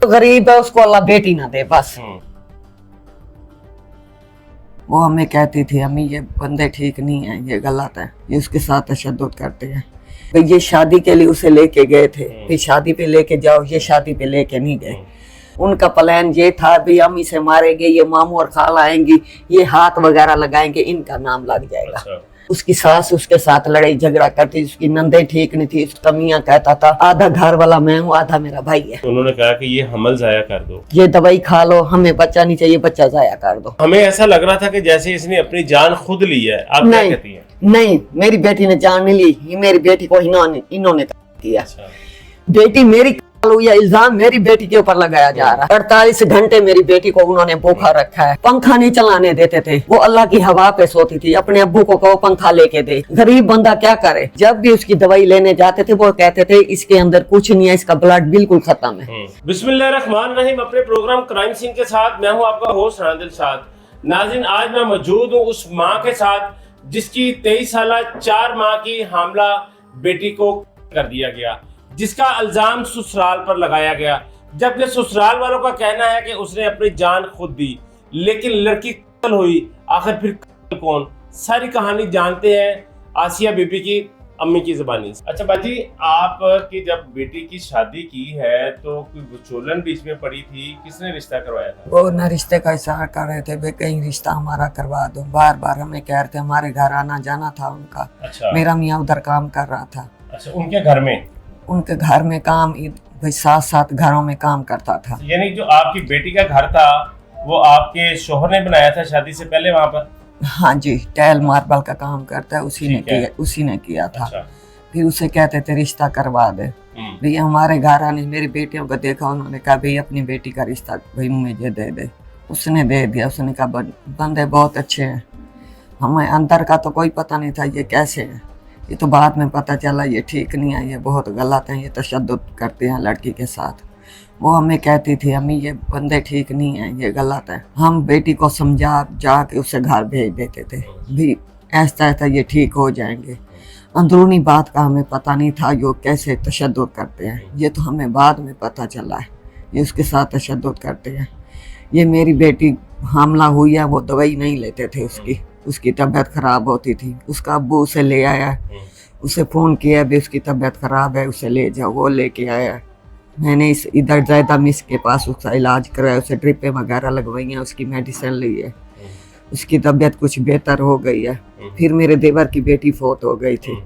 तो गरीब है, उसको अल्लाह बेटी ना दे बस। वो हमें कहती थी अम्मी ये बंदे ठीक नहीं है, ये गलत है, ये उसके साथ तशद्दुद करते हैं। भाई ये शादी के लिए उसे लेके गए थे, फिर शादी पे लेके जाओ, ये शादी पे लेके नहीं गए। उनका प्लान ये था भी हम इसे मारेंगे, ये मामू और खाला आएंगी, ये हाथ वगैरह लगाएंगे, इनका नाम लग जाएगा। अच्छा। उसकी सास उसके साथ लड़ाई झगड़ा करती, उसकी नंदे ठीक नहीं थी, उसका मियां कहता था आधा घर वाला मैं हूँ, आधा मेरा भाई है। उन्होंने कहा कि ये हमल जाया कर दो, ये दवाई खा लो, हमें बच्चा नहीं चाहिए, बच्चा जाया कर दो। हमें ऐसा लग रहा था कि जैसे इसने अपनी जान खुद ली है। आप क्या कहती हैं? नहीं, मेरी बेटी ने जान नहीं ली, ये मेरी बेटी को इन्होंने किया। अच्छा। बेटी मेरी, या इल्जाम मेरी बेटी के ऊपर लगाया जा रहा है। 48 घंटे मेरी बेटी को उन्होंने भूखा रखा है, पंखा नहीं चलाने देते थे, वो अल्लाह की हवा पे सोती थी। अपने अब्बू को कहो पंखा लेके दे, गरीब बंदा क्या करे। जब भी उसकी दवाई लेने जाते थे वो कहते थे इसके अंदर कुछ नहीं है, इसका ब्लड बिल्कुल खत्म है। बिस्मिल्लाहिर्रहमानिर्रहीम। अपने प्रोग्राम क्राइम सीन के साथ मैं हूँ आपका होस्ट राना दिलशाद। नाज़रीन, आज मैं मौजूद हूँ उस माँ के साथ जिसकी 23 साल 4 माह की हामला बेटी को कर दिया गया, जिसका इल्जाम ससुराल पर लगाया गया, जबकि ससुराल वालों का कहना है कि उसने अपनी जान खुद दी, लेकिन लड़की कत्ल हुई। आखिर फिर कत्ल कौन? सारी कहानी जानते हैं आसिया बीबी की अम्मी की ज़बानी। अच्छा बाजी, आपकी जब बेटी की शादी की है तो कोई विचोलन बीच में पड़ी थी, किसने रिश्ता करवाया था? वो न रिश्ते का इशारा कर रहे थे, कहीं रिश्ता हमारा करवा दो। बार बार हमें कह रहे थे, हमारे घर आना जाना था उनका। अच्छा। मेरा मियाँ उधर काम कर रहा था। अच्छा, उनके घर में? उनके घर में काम, भाई 7 घरों में काम करता था। यानी जो आपकी बेटी का घर था वो आपके शोहर ने बनाया था शादी से पहले वहाँ पर? हाँ जी, टाइल मार्बल का काम करता है, उसी ने किया था। अच्छा। फिर उसे कहते थे रिश्ता करवा दे। भैया हमारे घर आने मेरी बेटियों को देखा, उन्होंने कहा भाई अपनी बेटी का रिश्ता भाई मुझे दे दे। उसने दे दिया। उसने कहा बंदे बहुत अच्छे हैं, हमें अंदर का तो कोई पता नहीं था ये कैसे है, ये तो बाद में पता चला ये ठीक नहीं है, ये बहुत गलत है, ये तशद्दुद करते हैं लड़की के साथ। वो हमें कहती थी अम्मी ये बंदे ठीक नहीं है, ये गलत है। हम बेटी को समझा जाके उसे घर भेज देते थे, भी ऐसा ऐसा ये ठीक हो जाएंगे। अंदरूनी बात का हमें पता नहीं था ये कैसे तशद्दुद करते हैं, ये तो हमें बाद में पता चला है ये उसके साथ तशद्दुद करते हैं। ये मेरी बेटी हामला हुई है, वो दवाई नहीं लेते थे, उसकी तबीयत खराब होती थी। उसका अब्बू उसे ले आया, उसे फ़ोन किया भी उसकी तबीयत खराब है, उसे ले जाओ। वो लेके आया। मैंने इधर ज़ायदा मिस के पास उसका इलाज कराया, उसे ड्रिपें वगैरह लगवाई हैं, उसकी मेडिसिन ली है, उसकी तबीयत कुछ बेहतर हो गई है। फिर मेरे देवर की बेटी फोत हो गई थी,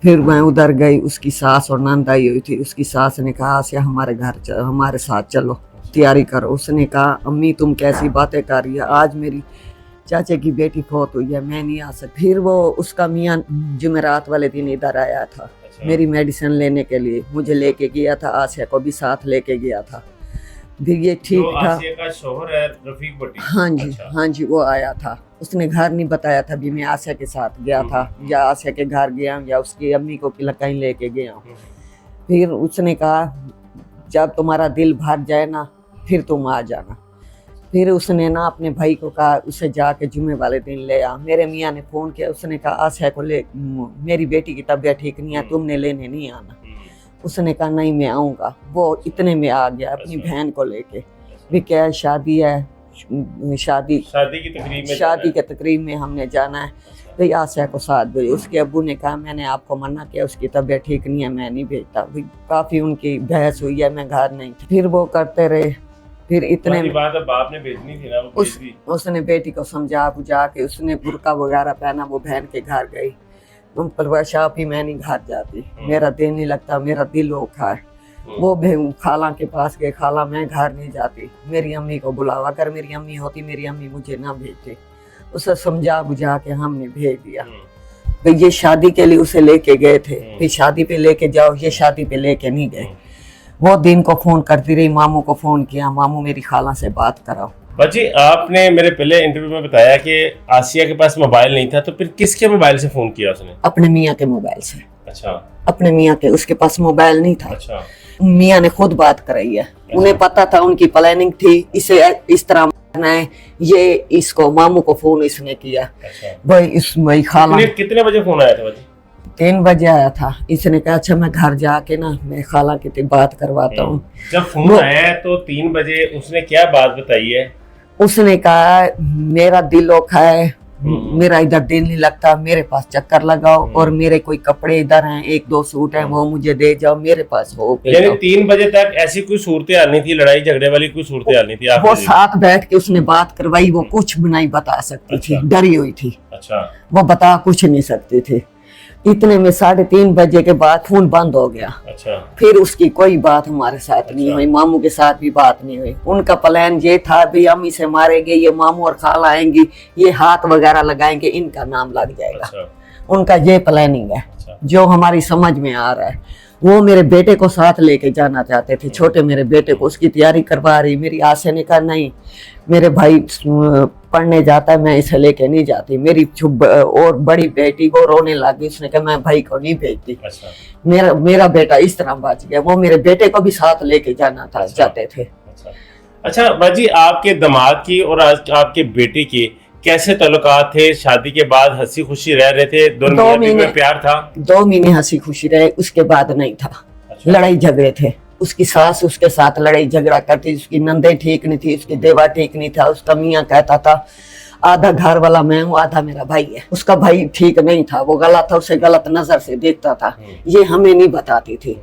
फिर मैं उधर गई, उसकी सास और नंद आई हुई थी। उसकी सास ने कहा आसिया हमारे साथ चलो, तैयारी करो। उसने कहा अम्मी तुम कैसी बातें कर रही है, आज मेरी चाचे की बेटी फोत हुई है, मैं नहीं आ सकती। फिर वो उसका मियाँ जुमेरात वाले दिन इधर आया था। अच्छा। मेरी मेडिसिन लेने के लिए मुझे लेके गया था, आसिया को भी साथ लेके गया था। फिर ये ठीक था। आसिया का शौहर है रफीक भट्टी? हाँ जी। अच्छा। हाँ जी, वो आया था। उसने घर नहीं बताया था भी मैं आसिया के साथ गया था, या आसिया के घर गया या उसकी अम्मी को कहीं लेके गया। फिर उसने कहा जब तुम्हारा दिल भर जाए ना फिर तुम आ जाना। फिर उसने ना अपने भाई को कहा उसे जाके जुमे वाले दिन ले आ। मेरे मियाँ ने फ़ोन किया, उसने कहा आसिया को ले, मेरी बेटी की तबीयत ठीक नहीं है, तुमने लेने नहीं आना। उसने कहा नहीं मैं आऊँगा। वो इतने में आ गया अपनी बहन को लेके। भी क्या शादी है, शादी की तकरीब में हमने जाना है, भाई आसिया को साथ भेजो। उसके अब्बू ने कहा मैंने आपको मना किया, उसकी तबीयत ठीक नहीं है, मैं नहीं भेजता। काफ़ी उनकी बहस हुई है, मैं घर नहीं था। फिर वो करते रहे। फिर इतने में बात बाप ने भेजनी थी ना, उसने बेटी को समझा बुझा के उसने बुर्का वगैरह पहना, वो बहन के घर गई। तुम परवाशा भी मैं नहीं घर जाती, मेरा दिल नहीं लगता, मेरा दिल औखा है। वो खाला के पास गए, खाला मैं घर नहीं जाती, मेरी अम्मी को बुलावा। अगर मेरी अम्मी होती मेरी अम्मी मुझे ना भेजती। उसे समझा बुझा के हमने भेज दिया। भाई ये शादी के लिए उसे लेके गए थे, फिर शादी पे लेके जाओ, ये शादी पे लेके नहीं गए। वो दिन को फोन करती रही, मामू को फोन किया, मामू मेरी खाला से बात कराओ। बाजी आपने मेरे पहले इंटरव्यू में बताया कि आसिया के पास मोबाइल नहीं था, तो फिर किसके मोबाइल से फोन किया उसने? अपने मियाँ के मोबाइल से। अच्छा। अपने मियाँ के, उसके पास मोबाइल नहीं था। अच्छा। मियाँ ने खुद बात कराई है। अच्छा। उन्हें पता था, उनकी प्लानिंग थी इसे इस तरह मारना है, ये इसको मामू को फोन इसने किया। अच्छा। भाई खाला कितने बजे फोन आया था बाजी? 3 बजे आया था। इसने कहा अच्छा मैं घर जाके ना मैं खाला की बात करवाता हूँ। जब फोन आया तो 3 बजे उसने क्या बात बताई है? उसने कहा मेरा दिल औखा है, मेरा इधर दिल नहीं लगता, मेरे पास चक्कर लगाओ और मेरे कोई कपड़े इधर हैं, 1-2 सूट हैं, वो मुझे दे जाओ, मेरे पास हो। यानी 3 बजे तक ऐसी कोई सूरत हाल नहीं थी, लड़ाई झगड़े वाली कोई सूरत हाल नहीं थी? वो साथ बैठ के उसने बात करवाई, वो कुछ भी नहीं बता सकती थी, डरी हुई थी। अच्छा, वो बता कुछ नहीं सकती थी। इतने में 3:30 बजे के बाद फोन बंद हो गया। अच्छा, फिर उसकी कोई बात हमारे साथ नहीं हुई, मामू के साथ भी बात नहीं हुई। उनका प्लान ये था भी हम इसे मारेंगे, ये मामू और खाला आएंगी, ये हाथ वगैरह लगाएंगे, इनका नाम लग जाएगा। अच्छा, उनका ये प्लानिंग है अच्छा, जो हमारी समझ में आ रहा है। वो मेरे बेटे को साथ लेके जाना चाहते थे, छोटे मेरे बेटे को, उसकी तैयारी करवा रही। मेरी आशा ने कहा नहीं, मेरे भाई पढ़ने जाता है, मैं इसे लेके नहीं जाती। मेरी और बड़ी बेटी वो रोने लगी, उसने कहा मैं भाई को नहीं भेजती। अच्छा, मेरा बेटा इस तरह बच गया। वो मेरे बेटे को भी साथ लेके जाना था, चाहते थे। अच्छा बाजी, आपके दामाद की और आपके बेटे की कैसे ताल्लुकात थे? शादी के बाद हंसी खुशी रह रहे थे? 2 महीने में प्यार था? 2 महीने हंसी खुशी रहे, उसके बाद नहीं था। अच्छा। लड़ाई झगड़े थे। उसकी सास उसके साथ लड़ाई झगड़ा करती, उसकी नंदे ठीक नहीं थी, उसकी देवा ठीक नहीं था। उसका मियाँ कहता था आधा घर वाला मैं हूँ, आधा मेरा भाई है। उसका भाई ठीक नहीं था, वो गलत था, उसे गलत नजर से देखता था। ये हमें नहीं बताती थी,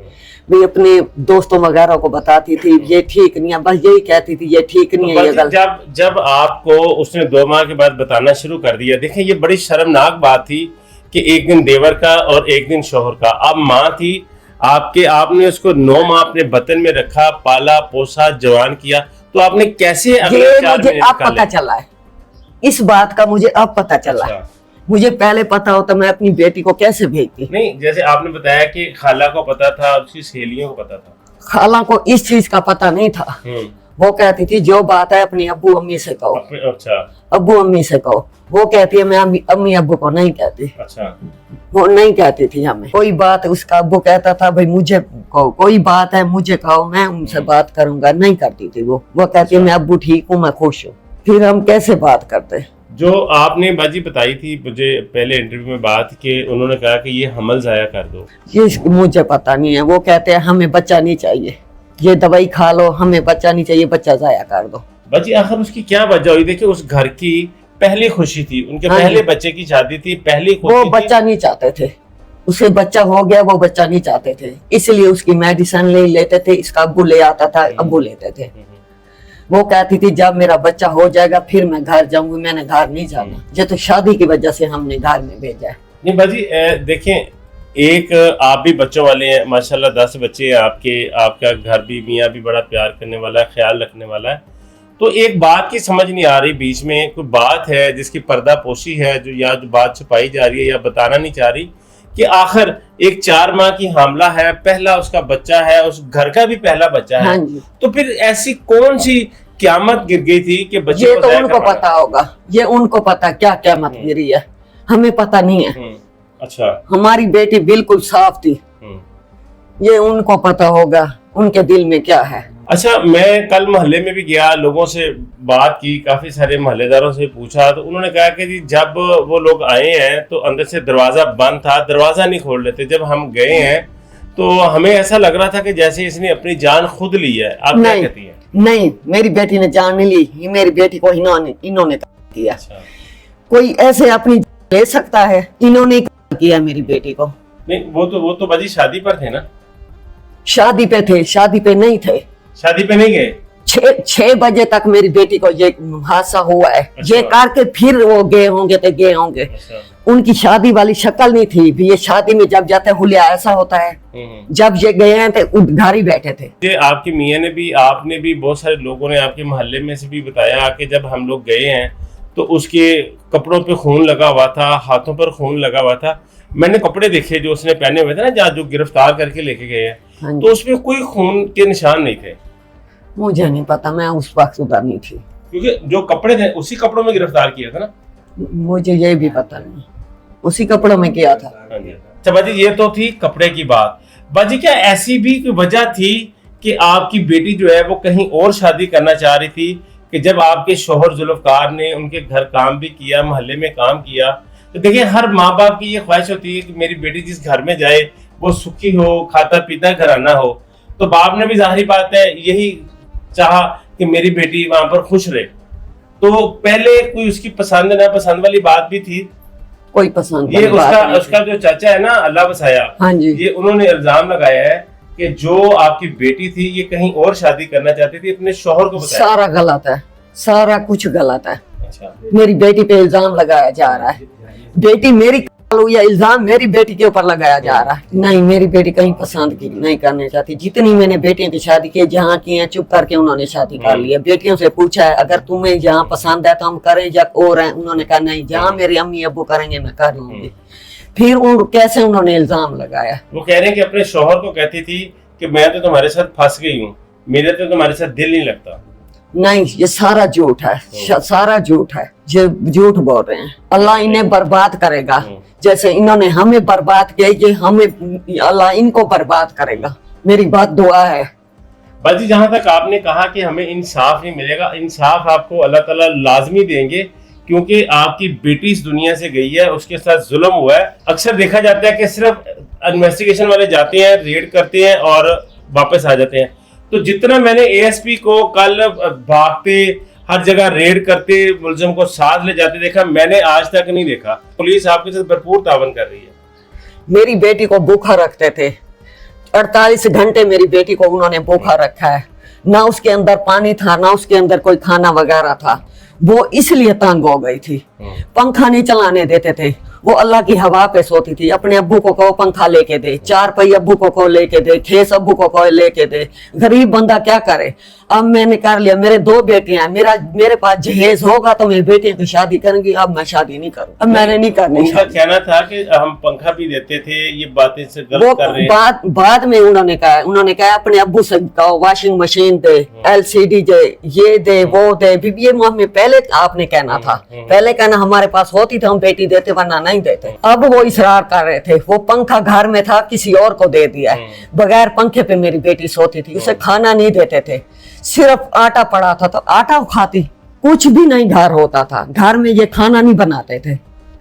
भी अपने दोस्तों वगैरह को बताती थी ये ठीक नहीं है, बस यही कहती थी ये ठीक नहीं है, ये गलत। जब आपको उसने 2 माह के बाद बताना शुरू कर दिया, देखें ये बड़ी शर्मनाक बात थी कि एक दिन देवर का और एक दिन शोहर का। अब माँ थी आपने उसको 9 माह अपने बतन में रखा, पाला पोसा, जवान किया, तो आपने कैसे मुझे अब पता चला है, इस बात का मुझे अब पता चला है। मुझे पहले पता होता मैं अपनी बेटी को कैसे भेजती। नहीं, जैसे आपने बताया कि खाला को पता था, उसकी सहेलियों को पता था। खाला को इस चीज का पता नहीं था। वो कहती थी जो बात है अपनी अब्बू अम्मी से कहो। अच्छा, अब्बू अम्मी से कहो। वो कहती है मैं अम्मी अब्बू को नहीं कहती। अच्छा, वो नहीं कहती थी हमें कोई बात। उसका अब्बू कहता था भाई मुझे कहो, कोई बात है मुझे कहो, मैं उनसे बात करूंगा। नहीं करती थी वो कहती है मैं अब्बू ठीक हूँ, मैं खुश हूँ। फिर हम कैसे बात करते? जो आपने बाजी बताई थी मुझे पहले इंटरव्यू में बात कि उन्होंने कहा कि ये हमल जाया कर दो, ये मुझे पता नहीं है। वो कहते हैं हमें बच्चा नहीं चाहिए, ये दवाई खा लो, हमें बच्चा नहीं चाहिए, बच्चा जाया कर दो। बाजी आखिर उसकी क्या वजह हुई? देखिए उस घर की पहली खुशी थी, उनके पहले बच्चे की शादी थी, पहली खुशी वो बच्चा नहीं चाहते थे, उसे बच्चा हो गया, वो बच्चा नहीं चाहते थे, इसलिए उसकी मेडिसिन ले लेते थे। इसका अब्बू ले आता था, अब्बू लेते थे। वो कहती थी जब मेरा बच्चा हो जाएगा फिर मैं घर जाऊंगी, मैंने घर नहीं जाना। ये तो शादी की वजह से हमने घर में भेजा है। नहीं बाजी देखें, एक आप भी बच्चों वाले हैं माशाल्लाह, 10 बच्चे हैं आपका घर भी, मियाँ भी बड़ा प्यार करने वाला है, ख्याल रखने वाला है। तो एक बात की समझ नहीं आ रही, बीच में कोई बात है जिसकी पर्दा पोशी है, जो बात छुपाई जा रही है या बताना नहीं चाह रही कि आखिर एक 4 माह की हामला है, पहला उसका बच्चा है, उस घर का भी पहला बच्चा है। हाँ जी। तो फिर ऐसी कौन सी क्यामत गिर गई थी कि बच्चे ये तो उनको पता होगा, ये उनको पता क्या क्यामत गिरी है, हमें पता नहीं है। अच्छा, हमारी बेटी बिल्कुल साफ थी, ये उनको पता होगा उनके दिल में क्या है। अच्छा, मैं कल मोहल्ले में भी गया, लोगों से बात की, काफी सारे मोहल्लेदारों से पूछा, तो उन्होंने कहा कि जी जब वो लोग आए हैं तो अंदर से दरवाजा बंद था, दरवाजा नहीं खोल रहे थे। जब हम गए हैं तो हमें ऐसा लग रहा था कि जैसे इसने अपनी जान खुद ली है। आप क्या कहती हैं? नहीं, मेरी बेटी ने जान नहीं ली, ये मेरी बेटी को इन्होंने किया। अच्छा। कोई ऐसे अपनी ले सकता है? इन्होंने किया मेरी बेटी को। नहीं, वो तो बाजी शादी पर थे ना? शादी पे थे, शादी पे नहीं थे। शादी पे नहीं गए? 6 बजे तक मेरी बेटी को ये हादसा हुआ है। अच्छा। ये करके फिर वो गए होंगे। अच्छा। उनकी शादी वाली शक्ल नहीं थी भी। ये शादी में जब जाते हुलिया ऐसा होता है। जब ये गए हैं तो घर ही बैठे थे। ये आपकी मियाँ ने भी, आपने भी, बहुत सारे लोगों ने आपके मोहल्ले में से भी बताया कि जब हम लोग गए हैं तो उसके कपड़ों पे खून लगा हुआ था, हाथों पर खून लगा हुआ था। मैंने कपड़े देखे जो उसने पहने हुए थे ना, जहाँ जो गिरफ्तार करके लेके गए हैं, तो उसमें कोई खून के निशान नहीं थे। मुझे नहीं पता, मैं उस वक्त उधर नहीं थी, क्योंकि जो कपड़े थे उसी कपड़ों में गिरफ्तार किया था ना। मुझे ये भी पता नहीं, उसी कपड़ों में किया था। अच्छा बाजी, ये तो थी कपड़े की बात। बाजी क्या ऐसी भी कोई वजह थी कि आपकी बेटी जो है वो कहीं और शादी करना चाह रही थी कि जब आपके शोहर जुल्फकार ने उनके घर काम भी किया, मोहल्ले में काम किया, تو دیکھیں ہر ماں باپ کی یہ خواہش ہوتی ہے کہ میری بیٹی جس گھر میں جائے وہ سکھی ہو, کھاتا پیتا گھرانہ ہو. تو باپ نے بھی ظاہری بات ہے یہی چاہا کہ میری بیٹی وہاں پر خوش رہے. تو پہلے کوئی اس کی پسند نہ پسند والی بات بھی تھی؟ کوئی پسند یہ اس کا جو چاچا ہے نا اللہ بسایا, ہاں جی, یہ انہوں نے الزام لگایا ہے کہ جو آپ کی بیٹی تھی یہ کہیں اور شادی کرنا چاہتی تھی, اپنے شوہر کو بتایا. سارا غلط ہے, سارا کچھ غلط ہے. اچھا, میری بیٹی پہ الزام لگایا جا رہا ہے. بیٹی میری یہ الزام میری بیٹی کے اوپر لگایا جا رہا ہے. نہیں, میری بیٹی کہیں پسند کی نہیں کرنا چاہتی. جتنی میں نے بیٹیوں کی شادی کی جہاں کی ہیں چپ کر کے انہوں نے شادی کر لی ہے. بیٹیوں سے پوچھا ہے اگر تمہیں جہاں پسند ہے تو ہم کریں یا اور ہیں, انہوں نے کہا نہیں, جہاں میری امی ابو کریں گے میں کر لوں گی. پھر کیسے انہوں نے الزام لگایا؟ وہ کہہ رہے ہیں کہ اپنے شوہر کو کہتی تھی کہ میں تو تمہارے ساتھ پھنس گئی ہوں, میرا تو تمہارے ساتھ دل نہیں لگتا. نہیں, یہ سارا جھوٹ ہے, سارا جھوٹ ہے, یہ جھوٹ بول رہے ہیں. اللہ انہیں برباد کرے گا جیسے انہوں نے ہمیں برباد کیا, یہ ہمیں اللہ ان کو برباد کرے گا. میری بات دعا ہے. باجی جہاں تک آپ نے کہا کہ ہمیں انصاف نہیں ملے گا, انصاف آپ کو اللہ تعالیٰ لازمی دیں گے کیونکہ آپ کی بیٹی اس دنیا سے گئی ہے, اس کے ساتھ ظلم ہوا ہے. اکثر دیکھا جاتا ہے کہ صرف انویسٹیگیشن والے جاتے ہیں, ریڈ کرتے ہیں اور واپس آ جاتے ہیں. تو جتنا میں نے اے ایس پی کو کل بھاگتے ہر جگہ ریڈ کرتے ملزم کو ساتھ لے جاتے دیکھا, میں نے آج تک نہیں دیکھا. پولیس آپ کے ساتھ بھرپور تعاون کر رہی ہے. میری بیٹی کو بھوکا رکھتے تھے, 48 گھنٹے میری بیٹی کو انہوں نے بھوکا رکھا ہے. نہ اس کے اندر پانی تھا, نہ اس کے اندر کوئی کھانا وغیرہ تھا. وہ اس لیے تنگ ہو گئی تھی. پنکھا نہیں چلانے دیتے تھے, وہ اللہ کی ہوا پہ سوتی تھی. اپنے ابو کو کہو پنکھا لے کے دے, 4 پہی ابو کو لے کے دے, کھیس ابو کو لے کے دے. غریب بندہ کیا کرے. اب میں نے کر لیا, میرے 2 بیٹیاں ہیں, میرے پاس جہیز ہوگا تو میں بیٹیوں کی شادی کروں گی. اب میں شادی نہیں کروں, اب میں نے نہیں کرنی. ان کا کہنا تھا کہ ہم پنکھا بھی دیتے تھے, یہ باتیں سے غلط کر رہے ہیں. بعد میں انہوں نے کہا اپنے ابو سے کہو واشنگ مشین دے, LCD دے, یہ دے, وہ دے. یہ ہمیں پہلے آپ نے کہنا تھا, پہلے کہنا ہمارے پاس ہوتی تو ہم بیٹی دیتے ورنہ نہیں دیتے. اب وہ اصرار کر رہے تھے. وہ پنکھا گھر میں تھا, کسی اور کو دے دیا ہے. بغیر پنکھے پہ میری بیٹی سوتی تھی. اسے کھانا نہیں دیتے تھے, صرف آٹا پڑا تھا تو آٹا کھاتی, کچھ بھی نہیں گھر ہوتا تھا. گھر میں یہ کھانا نہیں بناتے تھے.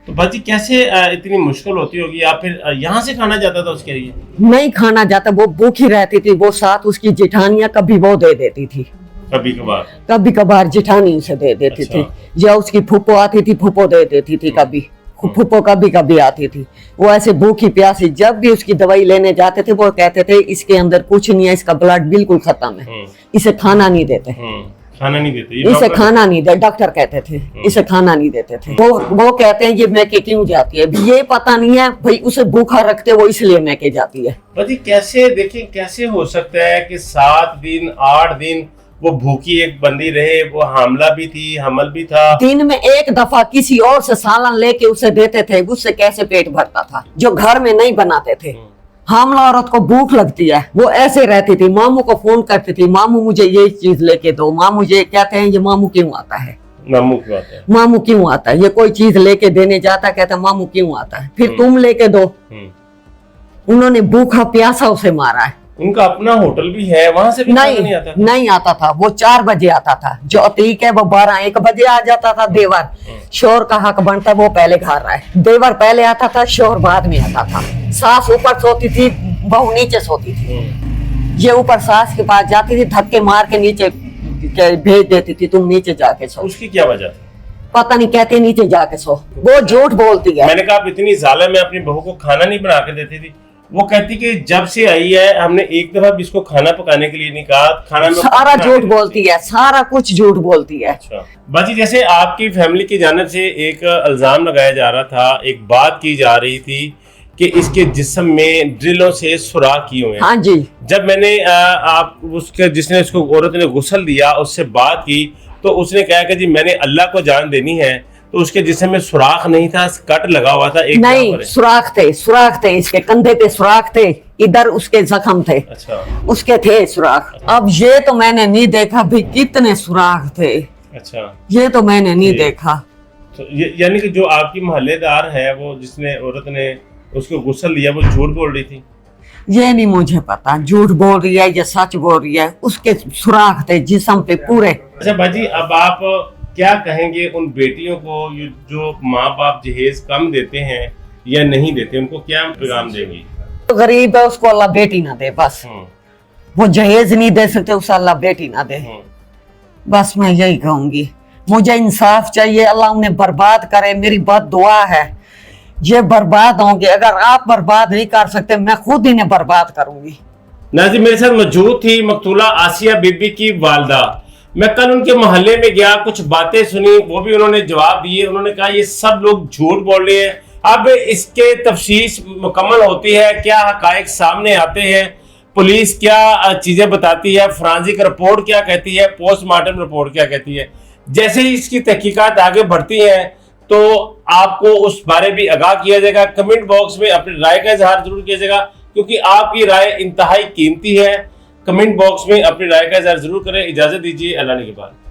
تو باجی کیسے اتنی مشکل ہوتی ہوگی, یا پھر یہاں سے کھانا جاتا تھا اس کے لیے؟ نہیں کھانا جاتا, وہ بھوکی رہتی تھی. وہ ساتھ اس کی جٹھانیاں کبھی وہ دے دیتی تھی, کبھی کبھار جٹھانی اسے دے دیتی تھی. یا اس کی پھوپھو آتی تھی, پھوپھو دے دیتی تھی. کبھی پھوپھو کبھی آتی تھی. وہ ایسے بھوکی پیاسی, جب بھی اس کی دوائی لینے جاتے تھے وہ کہتے تھے اس کے اندر کچھ نہیں ہے, اس کا بلڈ بالکل ختم ہے, اسے کھانا نہیں دیتے. کھانا نہیں دیتے, اسے کھانا نہیں دے, ڈاکٹر کہتے تھے اسے کھانا نہیں دیتے تھے. وہ کہتے ہیں یہ میکے کیوں جاتی ہے, یہ پتہ نہیں ہے بھائی. اسے بھوکا رکھتے وہ اس لیے میکے جاتی ہے. باجی کیسے دیکھیں, کیسے ہو سکتا ہے کہ 7 دن 8 دن وہ بھوکی ایک بندی رہے, وہ حاملہ بھی تھی, حمل بھی تھا. دن میں ایک دفعہ کسی اور سے سالن لے کے اسے دیتے تھے, اس سے کیسے پیٹ بھرتا تھا, جو گھر میں نہیں بناتے تھے. حاملہ عورت کو بھوک لگتی ہے, وہ ایسے رہتی تھی. ماموں کو فون کرتی تھی, ماموں مجھے یہ چیز لے کے دو. ماموں یہ کہتے ہیں یہ ماموں کیوں آتا ہے, ماموں کیوں آتا ہے, یہ کوئی چیز لے کے دینے جاتا, کہتا ہے ماموں کیوں آتا ہے, پھر تم لے کے دو. انہوں نے بھوکا پیاسا اسے مارا ہے. ان کا اپنا ہوٹل بھی ہے, وہاں سے بھی نہیں آتا تھا. وہ 4 بجے آتا تھا. جو عتیق ہے وہ 12-1 بجے آ جاتا تھا. دیور شور کا حق بنتا, وہ پہلے گھر رہا ہے. دیور پہلے آتا تھا, شور بعد میں آتا تھا. ساس اوپر سوتی تھی, بہو نیچے سوتی تھی. یہ اوپر ساس کے پاس جاتی تھی, دھکے مار کے نیچے بھیج دیتی تھی, تم نیچے جا کے سو. اس کی کیا وجہ تھی پتہ نہیں, کہتے نیچے جا کے سو. وہ جھوٹ بولتی ہے. میں نے کہا آپ اتنی ظالم ہے, اپنی بہو کو کھانا نہیں بنا کے دیتی تھی. وہ کہتی کہ جب سے آئی ہے ہم نے ایک دفعہ بھی اس کو کھانا پکانے کے لیے نہیں کہا. کھانا سارا جھوٹ بولتی ہے, سارا کچھ جھوٹ بولتی ہے. اچھا باجی, جیسے آپ کی فیملی کی جانب سے ایک الزام لگایا جا رہا تھا, ایک بات کی جا رہی تھی کہ اس کے جسم میں ڈرلوں سے سوراخ کیے ہوئے ہیں. ہاں جی. جب میں نے آپ اس کے جس نے اس کو عورت نے غسل دیا اس سے بات کی تو اس نے کہا کہ جی میں نے اللہ کو جان دینی ہے, تو اس کے جسم میں سوراخ نہیں تھا, کٹ لگا ہوا تھا. ایک نہیں, سوراخ تھے, اس کے کندھے پہ سوراخ تھے, ادھر اس کے زخم تھے. اچھا, اس کے تھے سوراخ. اب یہ تو میں نے نہیں دیکھا بھی کتنے سوراخ تھے. اچھا, یہ تو میں نے نہیں دیکھا. یعنی کہ جو آپ کی محلے دار ہے, وہ جس نے عورت نے اس کو غسل دیا, وہ جھوٹ بول رہی تھی. یہ نہیں مجھے پتا جھوٹ بول رہی ہے یا سچ بول رہی ہے. اس کے سوراخ تھے جسم پہ پورے. اچھا باجی, اب آپ کیا کہیں گے ان بیٹیوں کو جو ماں باپ جہیز کم دیتے ہیں یا نہیں دیتے, ان کو کیا پیغام دیں گی؟ غریب ہے اس کو اللہ بیٹی نہ دے, بس وہ جہیز نہیں دے سکتے اسے اللہ بیٹی نہ دے, بس میں یہی کہوں گی. مجھے انصاف چاہیے, اللہ انہیں برباد کرے, میری بد دعا ہے. یہ برباد ہوں گے, اگر آپ برباد نہیں کر سکتے میں خود انہیں برباد کروں گی. ناظرین میرے ساتھ موجود تھی مقتولہ آسیہ بی بی کی والدہ. میں کل ان کے محلے میں گیا, کچھ باتیں سنی, وہ بھی انہوں نے جواب دیے. انہوں نے کہا یہ سب لوگ جھوٹ بول رہے ہیں. اب اس کے تفتیش مکمل ہوتی ہے, کیا حقائق سامنے آتے ہیں, پولیس کیا چیزیں بتاتی ہے, فرانزک رپورٹ کیا کہتی ہے, پوسٹ مارٹم رپورٹ کیا کہتی ہے. جیسے ہی اس کی تحقیقات آگے بڑھتی ہیں تو آپ کو اس بارے بھی آگاہ کیا جائے گا. کمنٹ باکس میں اپنی رائے کا اظہار ضرور کیجیے گا, کیونکہ آپ کی رائے انتہائی قیمتی ہے. کمنٹ باکس میں اپنی رائے کا اظہار ضرور کریں. اجازت دیجیے, اللہ نے کے بعد.